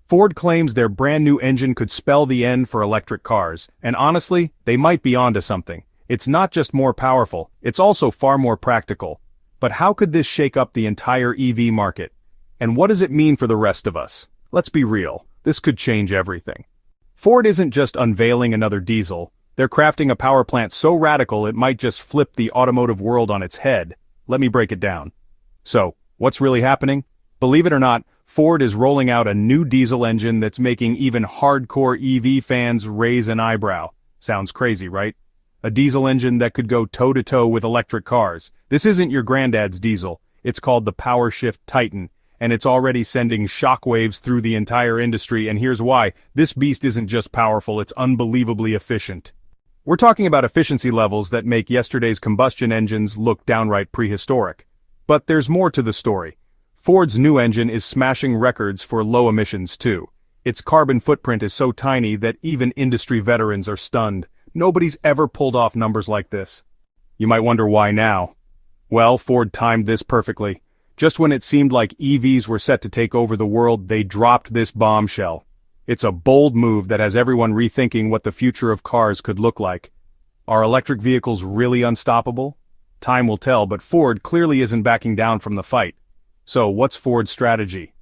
Ford claims their brand new engine could spell the end for electric cars, and honestly, they might be onto something. It's not just more powerful, it's also far more practical. But how could this shake up the entire EV market? And what does it mean for the rest of us? Let's be real, this could change everything. Ford isn't just unveiling another diesel, they're crafting a power plant so radical it might just flip the automotive world on its head. Let me break it down. So, what's really happening? Believe it or not, Ford is rolling out a new diesel engine that's making even hardcore EV fans raise an eyebrow. Sounds crazy, right? A diesel engine that could go toe-to-toe with electric cars. This isn't your granddad's diesel, it's called the PowerShift Titan, and it's already sending shockwaves through the entire industry, and here's why. This beast isn't just powerful, it's unbelievably efficient. We're talking about efficiency levels that make yesterday's combustion engines look downright prehistoric. But there's more to the story. Ford's new engine is smashing records for low emissions too. Its carbon footprint is so tiny that even industry veterans are stunned. Nobody's ever pulled off numbers like this. You might wonder why now. Well, Ford timed this perfectly. Just when it seemed like EVs were set to take over the world, they dropped this bombshell. It's a bold move that has everyone rethinking what the future of cars could look like. Are electric vehicles really unstoppable? Time will tell, but Ford clearly isn't backing down from the fight. So, what's Ford's strategy?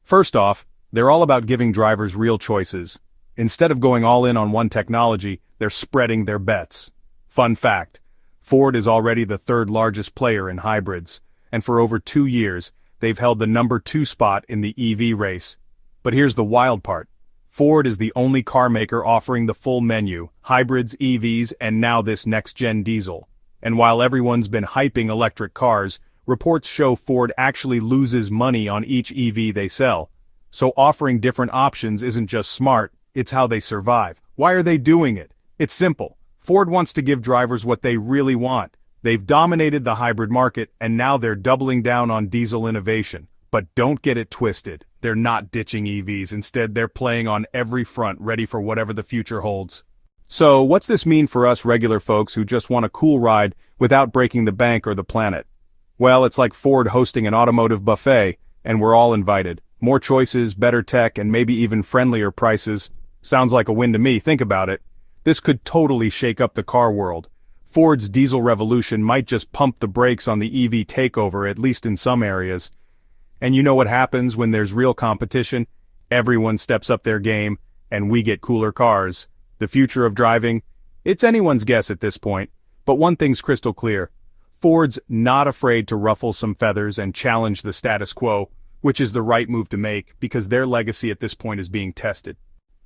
First off, they're all about giving drivers real choices. Instead of going all in on one technology, they're spreading their bets. Fun fact, Ford is already the third largest player in hybrids, and for over 2 years, they've held the number 2 spot in the EV race. But here's the wild part. Ford is the only car maker offering the full menu, hybrids, EVs, and now this next-gen diesel. And while everyone's been hyping electric cars, reports show Ford actually loses money on each EV they sell. So offering different options isn't just smart, it's how they survive. Why are they doing it? It's simple. Ford wants to give drivers what they really want. They've dominated the hybrid market, and now they're doubling down on diesel innovation. But don't get it twisted. They're not ditching EVs. Instead, they're playing on every front, ready for whatever the future holds. So, what's this mean for us regular folks who just want a cool ride without breaking the bank or the planet? Well, it's like Ford hosting an automotive buffet, and we're all invited. More choices, better tech, and maybe even friendlier prices. Sounds like a win to me, think about it. This could totally shake up the car world. Ford's diesel revolution might just pump the brakes on the EV takeover, at least in some areas. And you know what happens when there's real competition? Everyone steps up their game, and we get cooler cars. The future of driving? It's anyone's guess at this point. But one thing's crystal clear. Ford's not afraid to ruffle some feathers and challenge the status quo, which is the right move to make because their legacy at this point is being tested.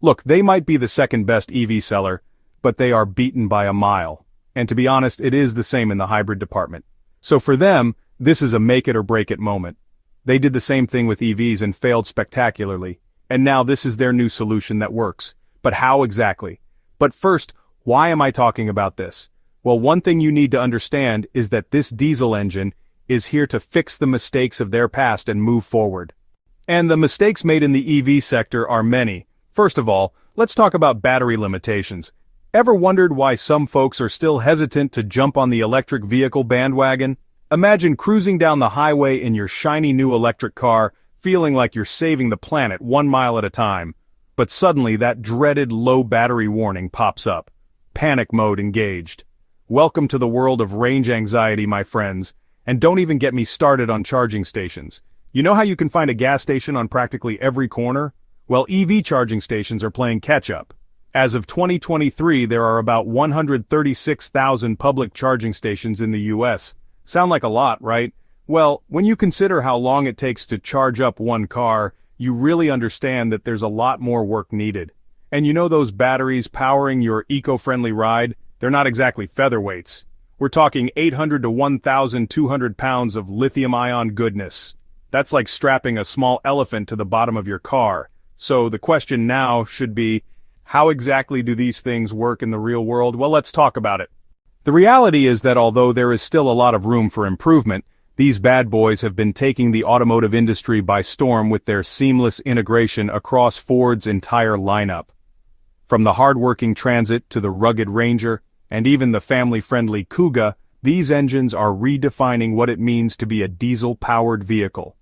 Look, they might be the second best EV seller, but they are beaten by a mile. And to be honest, it is the same in the hybrid department. So for them, this is a make it or break it moment. They did the same thing with EVs and failed spectacularly, and now this is their new solution that works. But how exactly? But first, why am I talking about this? Well, one thing you need to understand is that this diesel engine is here to fix the mistakes of their past and move forward. And the mistakes made in the EV sector are many. First of all, let's talk about battery limitations. Ever wondered why some folks are still hesitant to jump on the electric vehicle bandwagon? Imagine cruising down the highway in your shiny new electric car, feeling like you're saving the planet 1 mile at a time. But suddenly that dreaded low battery warning pops up. Panic mode engaged. Welcome to the world of range anxiety, my friends. And don't even get me started on charging stations. You know how you can find a gas station on practically every corner? Well, EV charging stations are playing catch-up. As of 2023, there are about 136,000 public charging stations in the US. Sound like a lot, right? Well, when you consider how long it takes to charge up one car, you really understand that there's a lot more work needed. And you know those batteries powering your eco-friendly ride? They're not exactly featherweights. We're talking 800 to 1,200 pounds of lithium-ion goodness. That's like strapping a small elephant to the bottom of your car. So the question now should be, how exactly do these things work in the real world? Well, let's talk about it. The reality is that although there is still a lot of room for improvement, these bad boys have been taking the automotive industry by storm with their seamless integration across Ford's entire lineup. From the hard-working Transit to the rugged Ranger, and even the family-friendly Kuga, these engines are redefining what it means to be a diesel-powered vehicle.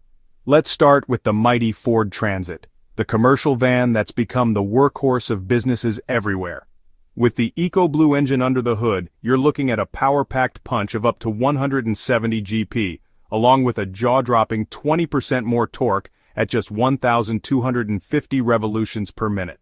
Let's start with the mighty Ford Transit, the commercial van that's become the workhorse of businesses everywhere. With the EcoBlue engine under the hood, you're looking at a power-packed punch of up to 170 GP, along with a jaw-dropping 20% more torque at just 1,250 revolutions per minute.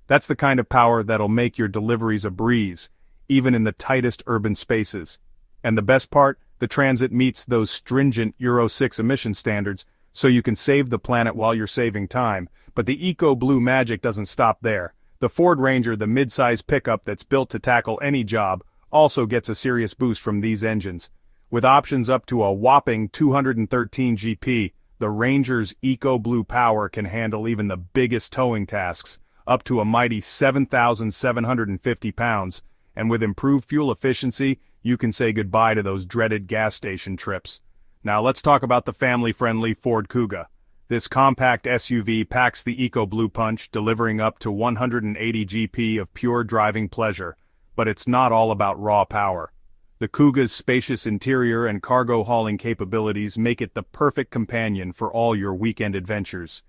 That's the kind of power that'll make your deliveries a breeze, even in the tightest urban spaces. And the best part, the Transit meets those stringent Euro 6 emission standards, so you can save the planet while you're saving time. But the EcoBlue magic doesn't stop there. The Ford Ranger, the mid-size pickup that's built to tackle any job, also gets a serious boost from these engines. With options up to a whopping 213 GP, the Ranger's EcoBlue power can handle even the biggest towing tasks, up to a mighty 7,750 pounds, and with improved fuel efficiency, you can say goodbye to those dreaded gas station trips. Now let's talk about the family-friendly Ford Kuga. This compact SUV packs the EcoBlue punch, delivering up to 180 GP of pure driving pleasure. But it's not all about raw power. The Kuga's spacious interior and cargo hauling capabilities make it the perfect companion for all your weekend adventures.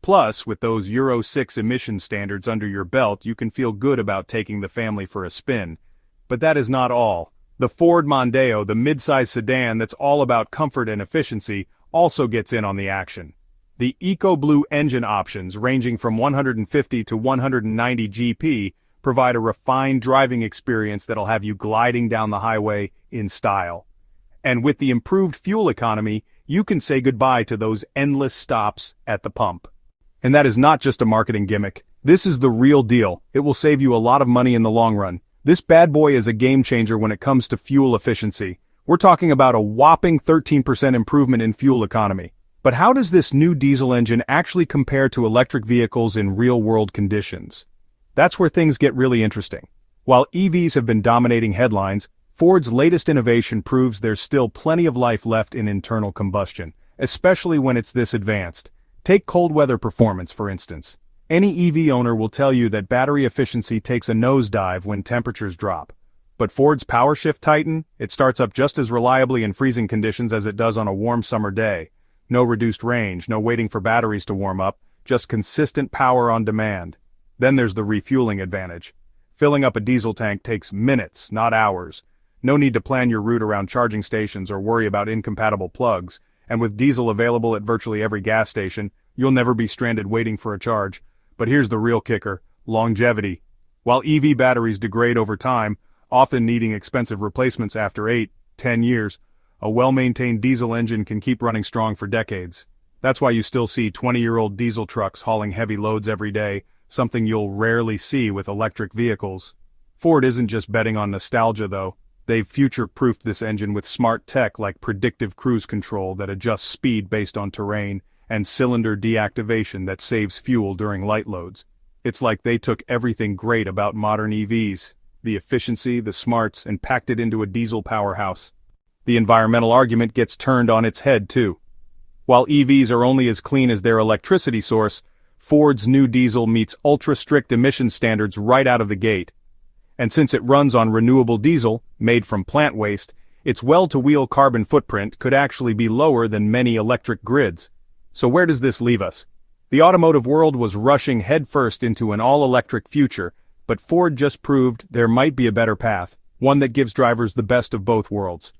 Plus, with those Euro 6 emission standards under your belt, you can feel good about taking the family for a spin. But that is not all. The Ford Mondeo, the midsize sedan that's all about comfort and efficiency, also gets in on the action. The EcoBlue engine options, ranging from 150 to 190 GP, provide a refined driving experience that'll have you gliding down the highway in style. And with the improved fuel economy, you can say goodbye to those endless stops at the pump. And that is not just a marketing gimmick. This is the real deal. It will save you a lot of money in the long run. This bad boy is a game changer when it comes to fuel efficiency. We're talking about a whopping 13% improvement in fuel economy. But how does this new diesel engine actually compare to electric vehicles in real-world conditions? That's where things get really interesting. While EVs have been dominating headlines, Ford's latest innovation proves there's still plenty of life left in internal combustion, especially when it's this advanced. Take cold weather performance, for instance. Any EV owner will tell you that battery efficiency takes a nosedive when temperatures drop. But Ford's PowerShift Titan, it starts up just as reliably in freezing conditions as it does on a warm summer day. No reduced range, no waiting for batteries to warm up, just consistent power on demand. Then there's the refueling advantage. Filling up a diesel tank takes minutes, not hours. No need to plan your route around charging stations or worry about incompatible plugs. And with diesel available at virtually every gas station, you'll never be stranded waiting for a charge. But here's the real kicker: longevity. While EV batteries degrade over time, often needing expensive replacements after 8-10 years, a well-maintained diesel engine can keep running strong for decades. That's why you still see 20-year-old diesel trucks hauling heavy loads every day, something you'll rarely see with electric vehicles. Ford isn't just betting on nostalgia, though. They've future-proofed this engine with smart tech like predictive cruise control that adjusts speed based on terrain, and cylinder deactivation that saves fuel during light loads. It's like they took everything great about modern EVs, the efficiency, the smarts, and packed it into a diesel powerhouse. The environmental argument gets turned on its head, too. While EVs are only as clean as their electricity source, Ford's new diesel meets ultra-strict emission standards right out of the gate. And since it runs on renewable diesel, made from plant waste, its well-to-wheel carbon footprint could actually be lower than many electric grids. So where does this leave us? The automotive world was rushing headfirst into an all-electric future, but Ford just proved there might be a better path, one that gives drivers the best of both worlds.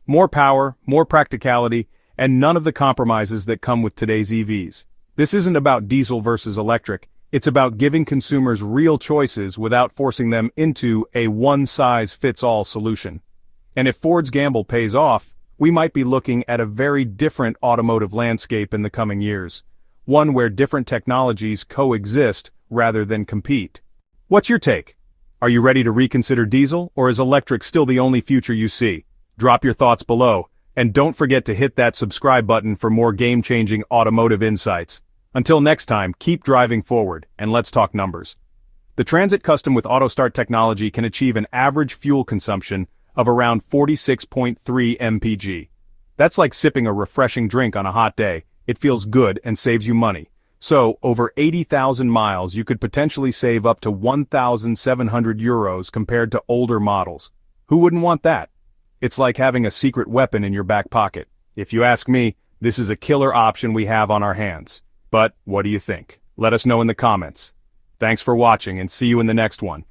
More power, more practicality, and none of the compromises that come with today's EVs. This isn't about diesel versus electric. It's about giving consumers real choices without forcing them into a one-size-fits-all solution. And if Ford's gamble pays off, we might be looking at a very different automotive landscape in the coming years. One where different technologies coexist rather than compete. What's your take? Are you ready to reconsider diesel, or is electric still the only future you see? Drop your thoughts below, and don't forget to hit that subscribe button for more game-changing automotive insights. Until next time, keep driving forward, and let's talk numbers. The Transit Custom with Auto Start technology can achieve an average fuel consumption of around 46.3 mpg. That's like sipping a refreshing drink on a hot day. It feels good and saves you money. So, over 80,000 miles, you could potentially save up to 1,700 euros compared to older models. Who wouldn't want that? It's like having a secret weapon in your back pocket. If you ask me, this is a killer option we have on our hands. But what do you think? Let us know in the comments. Thanks for watching and see you in the next one.